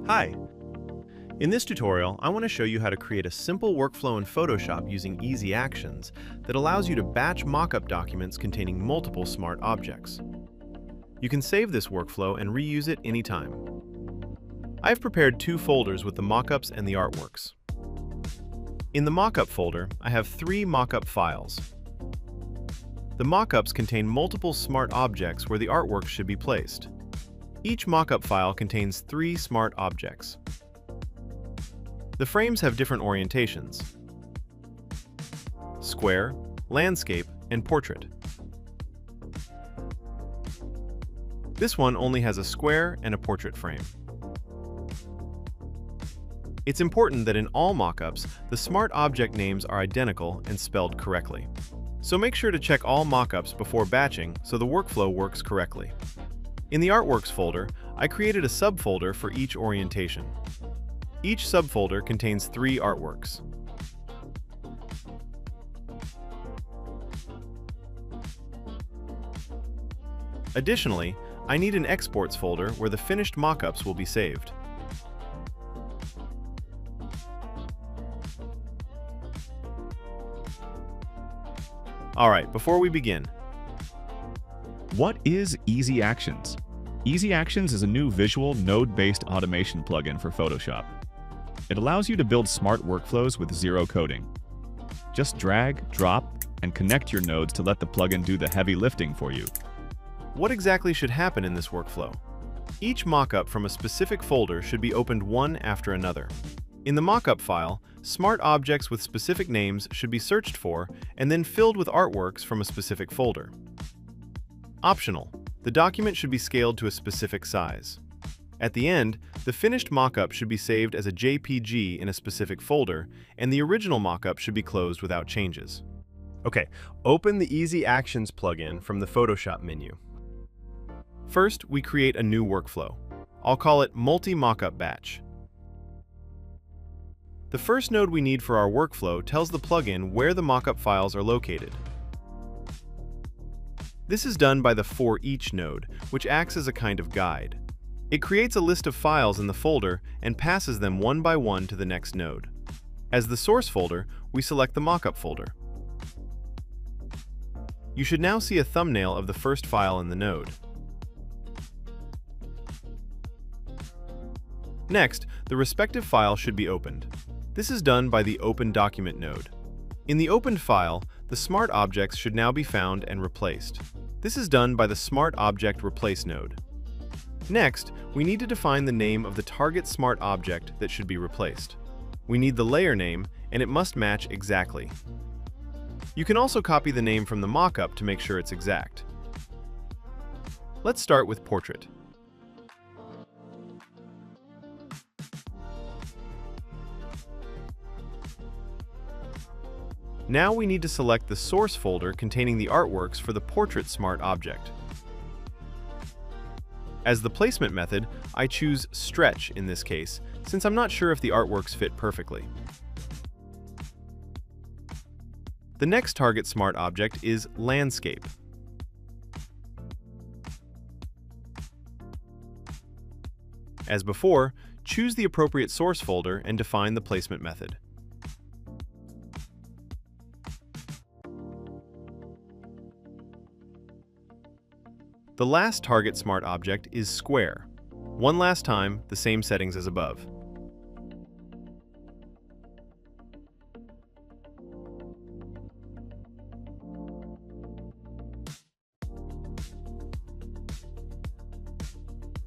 Hi! In this tutorial, I want to show you how to create a simple workflow in Photoshop using ezActions that allows you to batch mockup documents containing multiple smart objects. You can save this workflow and reuse it anytime. I've prepared two folders with the mockups and the artworks. In the mockup folder, I have 3 mockup files. The mockups contain multiple smart objects where the artwork should be placed. Each mockup file contains 3 smart objects. The frames have different orientations: square, landscape, and portrait. This one only has a square and a portrait frame. It's important that in all mockups, the smart object names are identical and spelled correctly. So make sure to check all mockups before batching so the workflow works correctly. In the Artworks folder, I created a subfolder for each orientation. Each subfolder contains 3 artworks. Additionally, I need an exports folder where the finished mockups will be saved. Alright, before we begin, what is ezActions? ezActions is a new visual, node-based automation plugin for Photoshop. It allows you to build smart workflows with zero coding. Just drag, drop, and connect your nodes to let the plugin do the heavy lifting for you. what exactly should happen in this workflow? Each mockup from a specific folder should be opened one after another. In the mockup file, smart objects with specific names should be searched for and then filled with artworks from a specific folder. Optional: the document should be scaled to a specific size. At the end, the finished mockup should be saved as a JPG in a specific folder, and the original mockup should be closed without changes. Okay, open the ezActions plugin from the Photoshop menu. First, we create a new workflow. I'll call it Multi-Mockup Batch. The first node we need for our workflow tells the plugin where the mockup files are located. This is done by the For Each node, which acts as a kind of guide. It creates a list of files in the folder and passes them one by one to the next node. As the source folder, we select the mockup folder. You should now see a thumbnail of the first file in the node. Next, the respective file should be opened. This is done by the Open Document node. In the opened file, the smart objects should now be found and replaced. This is done by the Smart Object Replace node. Next, we need to define the name of the target smart object that should be replaced. We need the layer name, and it must match exactly. You can also copy the name from the mockup to make sure it's exact. Let's start with Portrait. Now we need to select the source folder containing the artworks for the Portrait smart object. As the placement method, I choose Stretch in this case, since I'm not sure if the artworks fit perfectly. The next target smart object is Landscape. As before, choose the appropriate source folder and define the placement method. The last target smart object is Square. One last time, the same settings as above.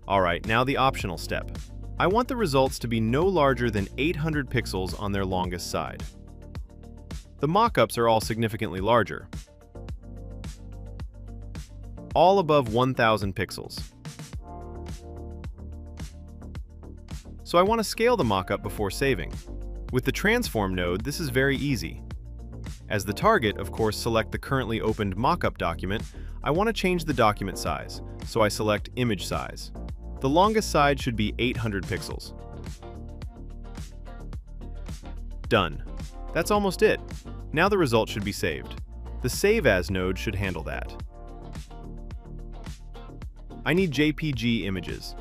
Alright, now the optional step. I want the results to be no larger than 800 pixels on their longest side. The mockups are all significantly larger, all above 1000 pixels. So I want to scale the mockup before saving. With the Transform node, this is very easy. As the target, of course, select the currently opened mockup document. I want to change the document size, so I select Image Size. The longest side should be 800 pixels. Done. That's almost it. Now the result should be saved. The Save As node should handle that. I need JPG images.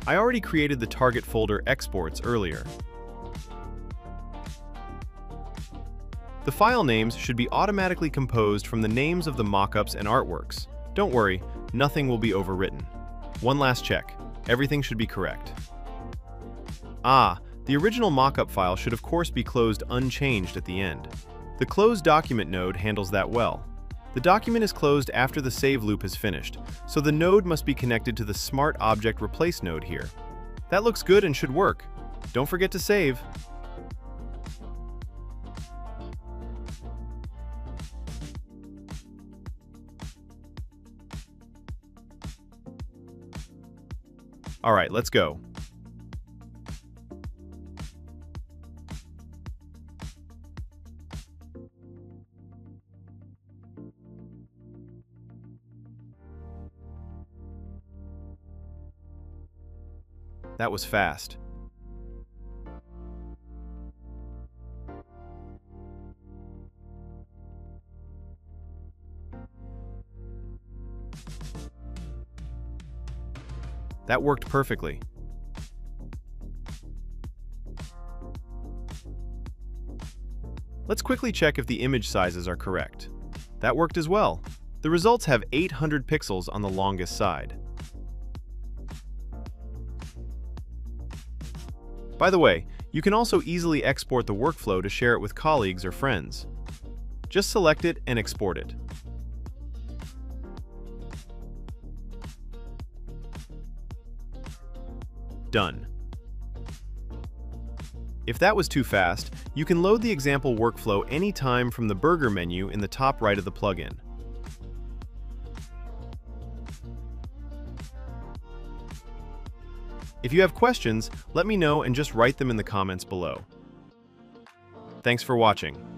I already created the target folder exports earlier. The file names should be automatically composed from the names of the mockups and artworks. Don't worry, nothing will be overwritten. One last check. Everything should be correct. The original mockup file should of course be closed unchanged at the end. The Close Document node handles that well. The document is closed after the save loop is finished, so the node must be connected to the Smart Object Replace node here. That looks good and should work. Don't forget to save. All right, let's go. That was fast. That worked perfectly. Let's quickly check if the image sizes are correct. That worked as well. The results have 800 pixels on the longest side. By the way, you can also easily export the workflow to share it with colleagues or friends. Just select it and export it. Done. If that was too fast, you can load the example workflow anytime from the burger menu in the top right of the plugin. If you have questions, let me know and just write them in the comments below. Thanks for watching.